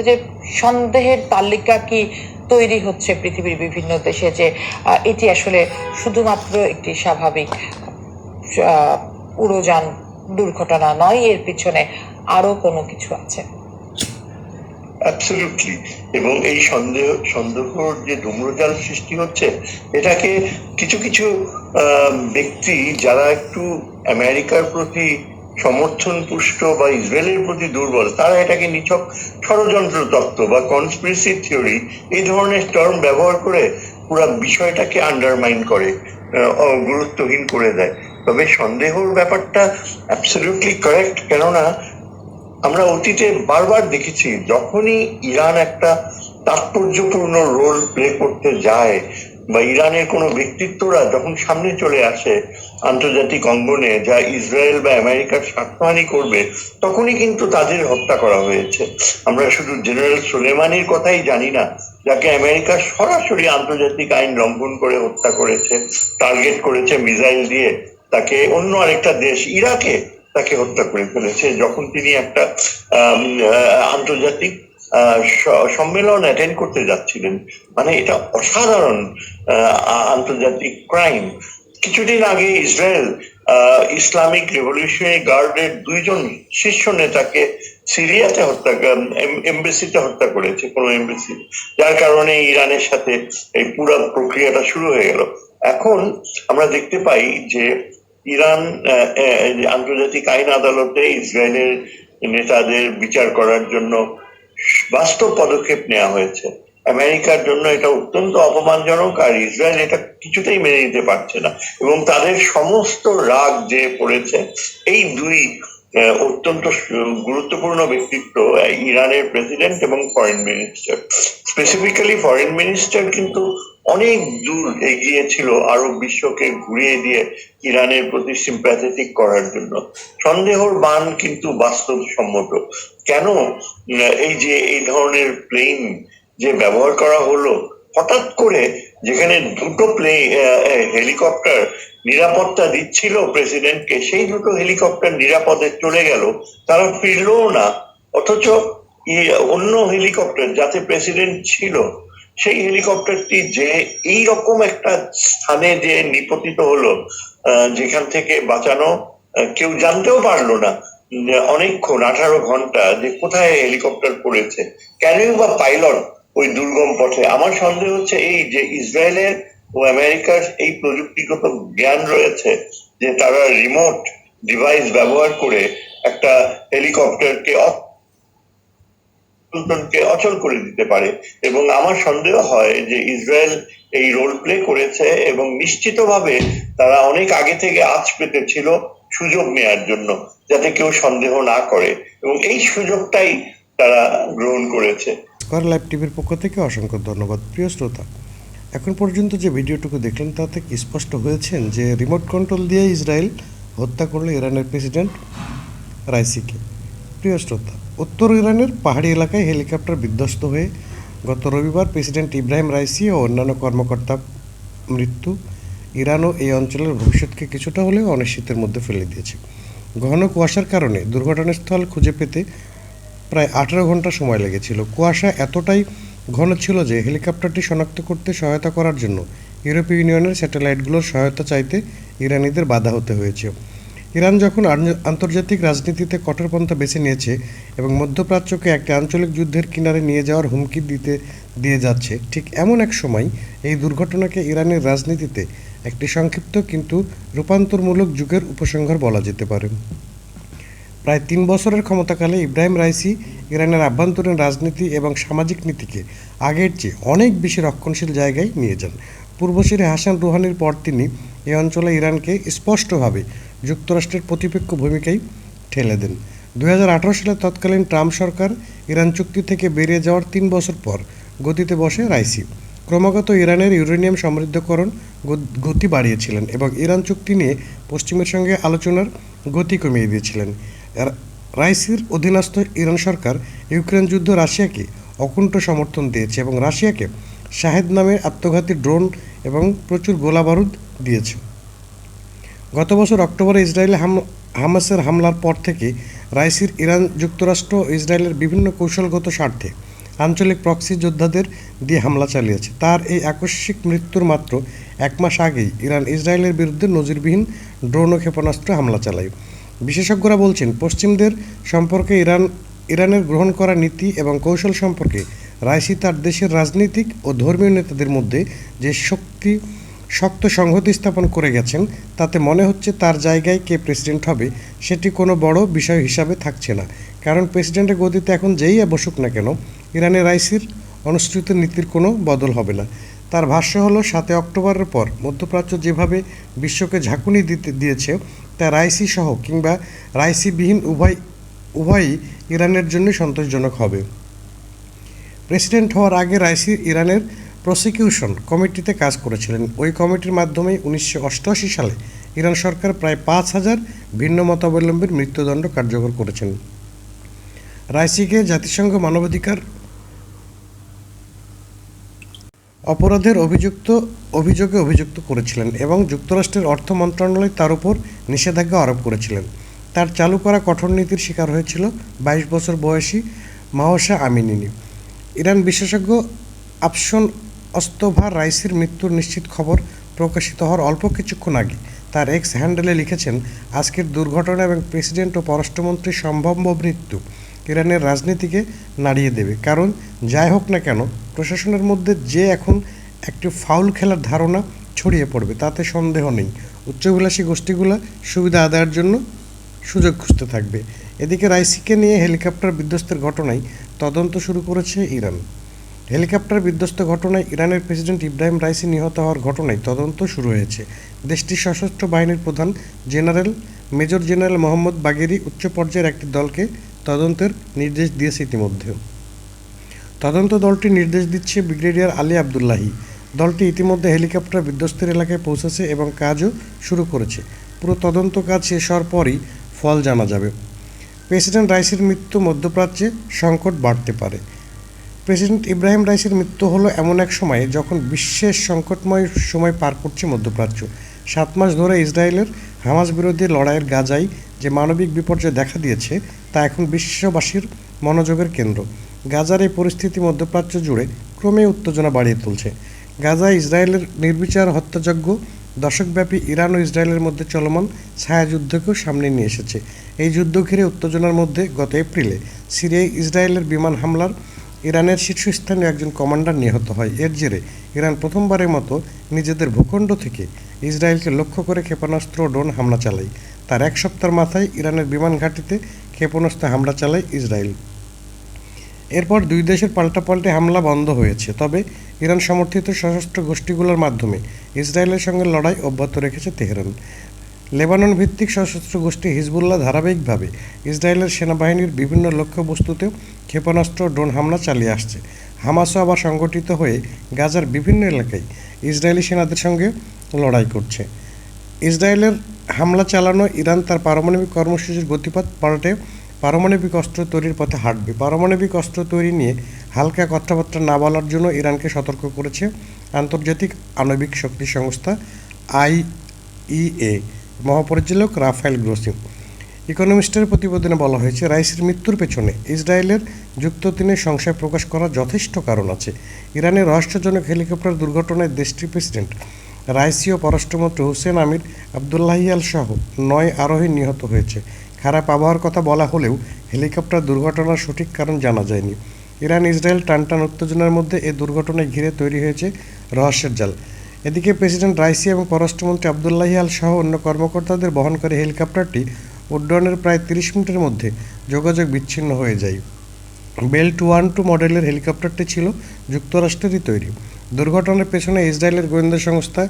যে সন্দেহের তালিকা কি তৈরি হচ্ছে পৃথিবীর বিভিন্ন দেশে, যে এটি আসলে শুধুমাত্র একটি স্বাভাবিক উড়োযান দুর্ঘটনা নয়, এর পিছনে আরো কোনো কিছু আছে? অ্যাবসলিউটলি। এবং এই সন্দেহর যে ধূম্রজাল সৃষ্টি হচ্ছে, এটাকে কিছু কিছু ব্যক্তি যারা একটু আমেরিকার প্রতি সমর্থন পুষ্ট বা ইসরায়েলের প্রতি দুর্বল, তারা এটাকে নিছক ষড়যন্ত্র তত্ত্ব বা কনস্পিরেসি থিওরি এই ধরনের টার্ম ব্যবহার করে পুরো বিষয়টাকে আন্ডারমাইন করে, গুরুত্বহীন করে দেয়। তবে সন্দেহর ব্যাপারটা অ্যাবসলিউটলি কারেক্ট, কেননা আমরা অতীতে বারবার দেখেছি যখনই ইরান একটা তাৎপর্যপূর্ণ রোল প্লে করতে যায় বা ইরানের কোনো ব্যক্তিত্বরা যখন সামনে চলে আসে আন্তর্জাতিক অঙ্গনে, যা ইসরায়েল বা আমেরিকার স্বার্থহানি করবে, তখনই কিন্তু তাদের হত্যা করা হয়েছে। আমরা শুধু জেনারেল সোলেমানির কথাই জানি না, যাকে আমেরিকা সরাসরি আন্তর্জাতিক আইন লঙ্ঘন করে হত্যা করেছে, টার্গেট করেছে মিসাইল দিয়ে, তাকে অন্য আরেকটা দেশ ইরাকে তাকে হত্যা করে ফেলেছে যখন তিনি একটা আন্তর্জাতিক সম্মেলন অ্যাটেন্ড করতে যাচ্ছিলেন। মানে এটা অসাধারণ আন্তর্জাতিক ক্রাইম। কিছুদিন আগে ইসরায়েল ইসলামিক রেভলিউশনারি গার্ডের 2জন শীর্ষ নেতাকে সিরিয়াতে এমবেসিতে হত্যা করেছে, কোন এমবেসি, যার কারণে ইরানের সাথে এই পুরো প্রক্রিয়াটা শুরু হয়ে গেল। এখন আমরা দেখতে পাই যে ইরান আন্তর্জাতিক আইন আদালতে ইসরায়েলের নেতাদের বিচার করার জন্য বাস্তব পদক্ষেপ নেওয়া হয়েছে। আমেরিকার জন্য এটা অত্যন্ত অপমানজনক, আর ইসরায়েল এটা কিছুতেই মেনে নিতে পারছে না, এবং তাদের সমস্ত রাগ যে পড়েছে এই দুই অত্যন্ত গুরুত্বপূর্ণ ব্যক্তিত্ব, ইরানের প্রেসিডেন্ট এবং foreign minister. Specifically foreign minister কিন্তু অনেক দূর এগিয়েছিল আরব বিশ্বকে ঘুরিয়ে দিয়ে ইরানের প্রতি সিম্প্যাথেটিক করার জন্য। সন্দেহর বান কিন্তু বাস্তবসম্মত। কেন এই যে এই ধরনের প্লেন যে ব্যবহার করা হলো হঠাৎ করে, যেখানে দুটো হেলিকপ্টার নিরাপত্তা দিচ্ছিল প্রেসিডেন্টকে, সেই দুটো হেলিকপ্টার নিরাপদে চলে গেল, তারা ফিরলও না। অথচ অন্য হেলিকপ্টার যাতে প্রেসিডেন্ট ছিল, সেই হেলিকপ্টারটি যে এই রকম একটা স্থানে যে নিপতিত হলো, যেখান থেকে বাঁচানো কেউ জানতেও পারলো না অনেকক্ষণ, 18 ঘন্টা, যে কোথায় হেলিকপ্টার পড়েছে, কেনই বা পাইলট ওই দুর্গম পথে। আমার সন্দেহ হচ্ছে এই যে ইসরায়েলের ও আমেরিকার এই প্রযুক্তিগত জ্ঞান রয়েছে যে তারা রিমোট ডিভাইস ব্যবহার করে একটা হেলিকপ্টারকে অচল করে দিতে পারে। এবং আমার সন্দেহ হয় যে ইসরায়েল এই রোল প্লে করেছে, এবং নিশ্চিতভাবে তারা অনেক আগে থেকে আঁচ পেতেছিল সুযোগ নেয়ার জন্য, যাতে কেউ সন্দেহ না করে, এবং এই সুযোগটাই তারা গ্রহণ করেছে। স্কয়ার লাইভ টিভির পক্ষ থেকে অসংখ্য ধন্যবাদ। প্রিয় শ্রোতা, এখন পর্যন্ত যে ভিডিওটুকু দেখলেন তা থেকে স্পষ্ট হয়েছেন যে রিমোট কন্ট্রোল দিয়ে ইসরায়েল হত্যা করলো ইরানের প্রেসিডেন্ট রাইসিকে। প্রিয় শ্রোতা, উত্তর ইরানের পাহাড়ি এলাকায় হেলিকপ্টার বিধ্বস্ত হয়ে গত রবিবার প্রেসিডেন্ট ইব্রাহিম রাইসি ও অন্যান্য কর্মকর্তার মৃত্যু ইরান ও এই অঞ্চলের ভবিষ্যৎকে কিছুটা হলেও অনিশ্চিতের মধ্যে ফেলে দিয়েছে। ঘন কুয়াশার কারণে দুর্ঘটনাস্থল খুঁজে পেতে প্রায় 18 ঘন্টা সময় লেগেছিল। কুয়াশা এতটাই ঘন ছিল যে হেলিকপ্টারটি শনাক্ত করতে সহায়তা করার জন্য ইউরোপীয় ইউনিয়নের স্যাটেলাইটগুলোর সহায়তা চাইতে ইরানিদের বাধা হতে হয়েছে। ইরান যখন আন্তর্জাতিক রাজনীতিতে কঠোরপন্থা বেছে নিয়েছে এবং মধ্যপ্রাচ্যকে একটি আঞ্চলিক যুদ্ধের কিনারে নিয়ে যাওয়ার হুমকি দিয়ে যাচ্ছে, ঠিক এমন এক সময় এই দুর্ঘটনাকে ইরানের রাজনীতিতে একটি সংক্ষিপ্ত কিন্তু রূপান্তরমূলক যুগের উপসংহার বলা যেতে পারে। প্রায় 3 বছরের ক্ষমতাকালে ইব্রাহিম রাইসি ইরানের আভ্যন্তরীণ রাজনীতি এবং সামাজিক নীতিকে আগের চেয়ে অনেক বেশি রক্ষণশীল জায়গায় নিয়ে যান। পূর্বসূরি হাসান রুহানির পর তিনি এই অঞ্চলে ইরানকে স্পষ্টভাবে যুক্তরাষ্ট্রের প্রতিপক্ষ ভূমিকায় ঠেলে দেন। 2018 সালে তৎকালীন ট্রাম্প সরকার ইরান চুক্তি থেকে বেরিয়ে যাওয়ার 3 বছর পর গতিতে বসে রাইসি ক্রমাগত ইরানের ইউরেনিয়াম সমৃদ্ধকরণ গতি বাড়িয়েছিলেন এবং ইরান চুক্তি নিয়ে পশ্চিমের সঙ্গে আলোচনার গতি কমিয়ে দিয়েছিলেন। রাইসির অধীনস্থ ইরান সরকার ইউক্রেন যুদ্ধ রাশিয়াকে অকুণ্ঠ সমর্থন দিয়েছে এবং রাশিয়াকে শাহেদ নামে আত্মঘাতী ড্রোন এবং প্রচুর গোলাবারুদ দিয়েছে। গত বছর অক্টোবরে ইসরায়েলে হামাসের হামলার পর থেকে রাইসির ইরান যুক্তরাষ্ট্র ও ইসরায়েলের বিভিন্ন কৌশলগত স্বার্থে আঞ্চলিক প্রক্সি যোদ্ধাদের দিয়ে হামলা চালিয়েছে। তার এই আকস্মিক মৃত্যুর মাত্র 1 মাস আগেই ইরান ইসরায়েলের বিরুদ্ধে নজিরবিহীন ড্রোন ও ক্ষেপণাস্ত্র হামলা চালায়। বিশেষজ্ঞরা বলছেন, পশ্চিমদের সম্পর্কে ইরানের গ্রহণ করা নীতি এবং কৌশল সম্পর্কে রাইসি তার দেশের রাজনৈতিক ও ধর্মীয় নেতাদের মধ্যে যে শক্ত সংহতি স্থাপন করে গেছেন, তাতে মনে হচ্ছে তার জায়গায় কে প্রেসিডেন্ট হবে সেটি কোনো বড় বিষয় হিসাবে থাকছে না। কারণ প্রেসিডেন্টের গদিতে এখন যেই বসুক না কেন, ইরানের রাইসির অনুসৃত নীতির কোনো বদল হবে না। তার ভাষ্য হলো, 7 অক্টোবরের পর মধ্যপ্রাচ্য যেভাবে বিশ্বকে ঝাঁকুনি দিয়েছে, তা রাইসি সহ কিংবা রাইসিবিহীন উভয়ই ইরানের জন্য সন্তোষজনক হবে। প্রেসিডেন্ট হওয়ার আগে রাইসি ইরানের প্রসিকিউশন কমিটিতে কাজ করেছিলেন। ওই কমিটির মাধ্যমে 1988 সালে ইরান সরকার প্রায় 5000 ভিন্ন মতাবলম্বীর মৃত্যুদণ্ড কার্যকর করেছেন। রাইসিকে জাতিসংঘ মানবাধিকার অপরাধের অভিযোগে অভিযুক্ত করেছিলেন এবং যুক্তরাষ্ট্রের অর্থ মন্ত্রণালয় তার উপর নিষেধাজ্ঞা আরোপ করেছিলেন। তার চালু করা কঠোর নীতির শিকার হয়েছিল 22 বছর বয়সী মাহসা আমিনি। ইরান বিশেষজ্ঞ আফশন অস্তভার রাইসির মৃত্যুর নিশ্চিত খবর প্রকাশিত হওয়ার অল্প কিছুক্ষণ আগে তার এক্স হ্যান্ডেলে লিখেছেন, আজকের দুর্ঘটনা এবং প্রেসিডেন্ট ও পররাষ্ট্রমন্ত্রীর সম্ভাব্য মৃত্যু ইরানের রাজনীতিকে নাড়িয়ে দেবে। কারণ যাই হোক না কেন, প্রশাসনের মধ্যে যে এখন একটি ফাউল খেলার ধারণা ছড়িয়ে পড়বে তাতে সন্দেহ নেই। উচ্চাভিলাষী গোষ্ঠীগুলো সুবিধা আদায়ের জন্য সুযোগ খুঁজতে থাকবে। এদিকে রাইসিকে নিয়ে হেলিকপ্টার বিধ্বস্তের ঘটনায় তদন্ত শুরু করেছে ইরান। হেলিকপ্টার বিধ্বস্ত ঘটনায় ইরানের প্রেসিডেন্ট ইব্রাহিম রাইসি নিহত হওয়ার ঘটনায় তদন্ত শুরু হয়েছে। দেশটির সশস্ত্র বাহিনীর প্রধান মেজর জেনারেল মোহাম্মদ বাগেরি উচ্চ পর্যায়ের একটি দলকে তদন্তের নির্দেশ দিয়েছে ইতিমধ্যে। তদন্ত দলটি নির্দেশ দিচ্ছে ব্রিগেডিয়ার আলী আবদুল্লাহি। দলটি ইতিমধ্যে হেলিকপ্টার বিধ্বস্তের এলাকায় পৌঁছেছে এবং কাজও শুরু করেছে। পুরো তদন্ত কাজ শেষ হওয়ার পরই ফল জানা যাবে। প্রেসিডেন্ট রাইসির মৃত্যু মধ্যপ্রাচ্যে সংকট বাড়তে পারে। প্রেসিডেন্ট ইব্রাহিম রাইসির মৃত্যু হলো এমন এক সময়ে যখন বিশ্বের সংকটময় সময় পার করছে মধ্যপ্রাচ্য। 7 মাস ধরে ইসরায়েলের হামাস বিরোধী লড়াইয়ের গাজায় যে মানবিক বিপর্যয় দেখা দিয়েছে তা এখন বিশ্ববাসীর মনোযোগের কেন্দ্র। গাজার এই পরিস্থিতি মধ্যপ্রাচ্য জুড়ে ক্রমে উত্তেজনা বাড়িয়ে তুলছে। গাজায় ইসরায়েলের নির্বিচার হত্যাযজ্ঞ দশকব্যাপী ইরান ও ইসরায়েলের মধ্যে চলমান ছায়াযুদ্ধকেও সামনে নিয়ে এসেছে। এই যুদ্ধ ঘিরে উত্তেজনার মধ্যে গত এপ্রিলে সিরিয়ায় ইসরায়েলের বিমান হামলার ইরানের শীর্ষস্থানীয় একজন কমান্ডার নিহত হয়। এর জেরে ইরান প্রথমবারের মতো নিজেদের ভূখণ্ড থেকে ইসরায়েলকে লক্ষ্য করে ক্ষেপণাস্ত্র ও ড্রোন হামলা চালায়। তার 1 সপ্তাহের মাথায় ইরানের বিমান ঘাঁটিতে ক্ষেপণাস্ত্র হামলা চালায় ইসরায়েল। এরপর দুই দেশের পাল্টাপাল্টি হামলা বন্ধ হয়েছে। তবে ইরান সমর্থিত সশস্ত্র গোষ্ঠীগুলোর মাধ্যমে ইসরায়েলের সঙ্গে লড়াই অব্যাহত রেখেছে তেহরান। লেবানন ভিত্তিক সশস্ত্র গোষ্ঠী হিজবুল্লাহ ধারাবাহিকভাবে ইসরায়েলের সেনাবাহিনীর বিভিন্ন লক্ষ্যবস্তুতে ক্ষেপণাস্ত্র ড্রোন হামলা চালিয়ে আসছে। হামাসও আবার সংগঠিত হয়ে গাজার বিভিন্ন এলাকায় ইসরায়েলি সেনাদের সঙ্গে লড়াই করছে। ইসরায়েলের হামলা চালানো ইরান তার পারমাণবিক কর্মসূচির গতিপথ পাল্টে পারমাণবিক অস্ত্র তৈরির পথে হাঁটবে। পারমাণবিক অস্ত্র তৈরি নিয়ে হালকা কথাবার্তা না বলার জন্য ইরানকে সতর্ক করেছে আন্তর্জাতিক আণবিক শক্তি সংস্থা IAEA মহাপরিচালক রাফায়েল গ্রোসি। ইকোনমিস্টের প্রতিবেদনে বলা হয়েছে, রাইসির মৃত্যুর পেছনে ইসরায়েলের যুক্ত তিনের সংশয় প্রকাশ করার যথেষ্ট কারণ আছে। ইরানের রহস্যজনক হেলিকপ্টার দুর্ঘটনায় দেশটির প্রেসিডেন্ট রাইসি ও পররাষ্ট্রমন্ত্রী হুসেন আমির আবদুল্লাহিয়াল সহ 9 আরোহী নিহত হয়েছে। খারাপ আবহাওয়ার কথা বলা হলেও হেলিকপ্টার দুর্ঘটনার সঠিক কারণ জানা যায়নি। ইরান ইসরায়েল টানটান উত্তেজনার মধ্যে এই দুর্ঘটনায় ঘিরে তৈরি হয়েছে রহস্যের জাল। এদিকে প্রেসিডেন্ট রাইসি এবং পররাষ্ট্রমন্ত্রী আবদুল্লাহিয়াল সহ অন্য কর্মকর্তাদের বহনকারী হেলিকপ্টারটি উড্ডয়নের প্রায় 30 মিনিটের মধ্যে যোগাযোগ বিচ্ছিন্ন হয়ে যায়। বেল 212 মডেলের হেলিকপ্টারটি ছিল যুক্তরাষ্ট্রেরই তৈরি। দুর্ঘটনার পেছনে ইসরায়েলের গোয়েন্দা সংস্থা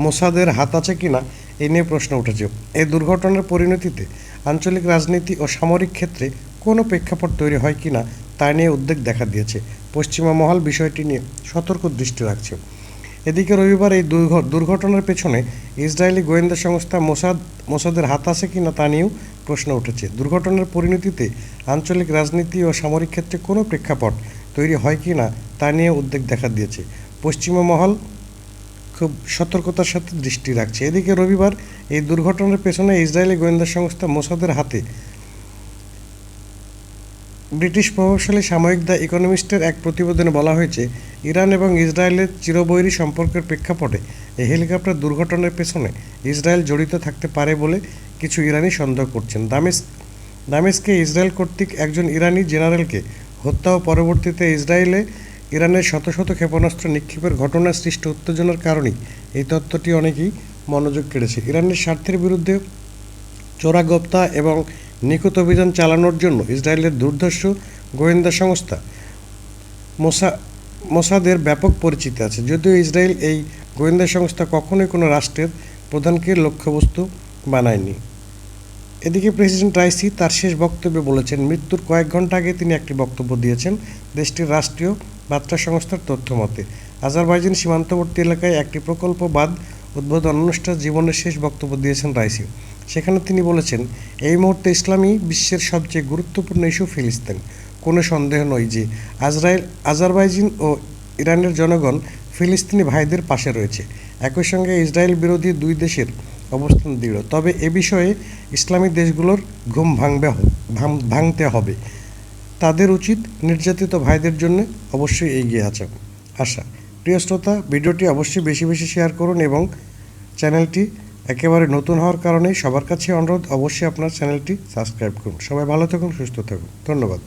মোসাদের হাত আছে কিনা এ নিয়ে প্রশ্ন উঠেছে। এই দুর্ঘটনার পরিণতিতে আঞ্চলিক রাজনীতি ও সামরিক ক্ষেত্রে কোনো প্রেক্ষাপট তৈরি হয় কিনা তা নিয়ে উদ্বেগ দেখা দিয়েছে। পশ্চিমা মহল বিষয়টি নিয়ে সতর্ক দৃষ্টি রাখছে। এদিকে রবিবার এই দুর্ঘটনার পেছনে ইসরায়েলি গোয়েন্দা সংস্থা মোসাদের হাত আছে কিনা তা নিয়েও প্রশ্ন উঠেছে। দুর্ঘটনার পরিণতিতে আঞ্চলিক রাজনীতি ও সামরিক ক্ষেত্রে কোনো প্রেক্ষাপট তৈরি হয় কি না তা নিয়ে উদ্বেগ দেখা দিয়েছে। পশ্চিমা মহল খুব সতর্কতার সাথে দৃষ্টি রাখছে। এদিকে রবিবার এই দুর্ঘটনার পেছনে ইসরায়েলি গোয়েন্দা সংস্থা মোসাদের হাতে ব্রিটিশ প্রভাবশালী সাময়িক দ্য ইকোনমিস্টের এক প্রতিবেদনে বলা হয়েছে, ইরান এবং ইসরায়েলের চিরবৈরী সম্পর্কের প্রেক্ষাপটে এই হেলিকপ্টার দুর্ঘটনার পেছনে ইসরায়েল জড়িত থাকতে পারে বলে কিছু ইরানি সন্দেহ করছেন। দামেস্কে ইসরায়েল কর্তৃক একজন ইরানি জেনারেলকে হত্যা ও পরবর্তীতে ইসরায়েলে ইরানের শত শত ক্ষেপণাস্ত্র নিক্ষেপের ঘটনা সৃষ্ট উত্তেজনার কারণেই এই তত্ত্বটি অনেকেই মনোযোগ কেড়েছে। ইরানের স্বার্থের বিরুদ্ধে চোরাগোপ্তা এবং নিখুঁত অভিযান চালানোর জন্য ইসরায়েলের দুর্ধর্ষ গোয়েন্দা সংস্থা মোসাদের ব্যাপক পরিচিতি আছে, যদিও ইসরায়েল এই গোয়েন্দা সংস্থা কখনোই কোনো রাষ্ট্রের প্রধানকে লক্ষ্যবস্তু বানায়নি। এদিকে প্রেসিডেন্ট রাইসি তার শেষ বক্তব্যে বলেছেন, মৃত্যুর কয়েক ঘন্টা আগে তিনি একটি বক্তব্য দিয়েছেন দেশটির রাষ্ট্রীয় বার্তা সংস্থার তথ্য মতে। আজারবাইজান সীমান্তবর্তী এলাকায় একটি প্রকল্পবাদ উদ্বোধন অনুষ্ঠানে জীবনের শেষ বক্তব্য দিয়েছেন রাইসি। সেখানে তিনি বলেছেন, এই মুহূর্তে ইসলামী বিশ্বের সবচেয়ে গুরুত্বপূর্ণ ইস্যু ফিলিস্তিন। কোনো সন্দেহ নয় যে আজারবাইজান ও ইরানের জনগণ ফিলিস্তিনি ভাইদের পাশে রয়েছে। একই সঙ্গে ইসরায়েল বিরোধী দুই দেশের অবস্থান দৃঢ়। তবে এ বিষয়ে ইসলামী দেশগুলোর ঘুম ভাঙতে হবে। তাদের উচিত নির্যাতিত ভাইদের জন্য অবশ্যই এগিয়ে আসা। প্রিয় শ্রোতা, ভিডিওটি অবশ্যই বেশি বেশি শেয়ার করুন এবং চ্যানেলটি একেবারে নতুন হওয়ার কারণে সবার কাছে অনুরোধ, অবশ্যই আপনার চ্যানেলটি সাবস্ক্রাইব করুন। সবাই ভালো থাকুন, সুস্থ থাকুন। ধন্যবাদ।